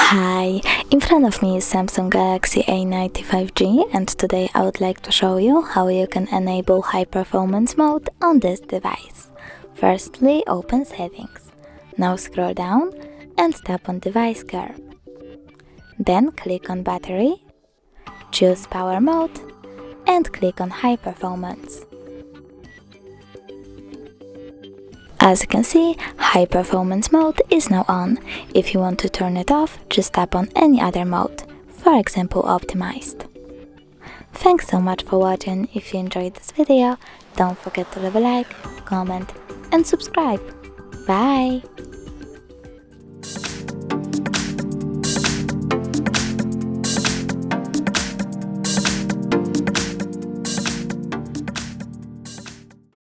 Hi, in front of me is Samsung Galaxy A90 5G, and today I would like to show you how you can enable high performance mode on this device. Firstly, open Settings. Now scroll down and tap on Device Care. Then click on Battery, choose Power Mode and click on High Performance. As you can see, high performance mode is now on. If you want to turn it off, just tap on any other mode, for example optimized. Thanks so much for watching. If you enjoyed this video, don't forget to leave a like, comment and subscribe. Bye!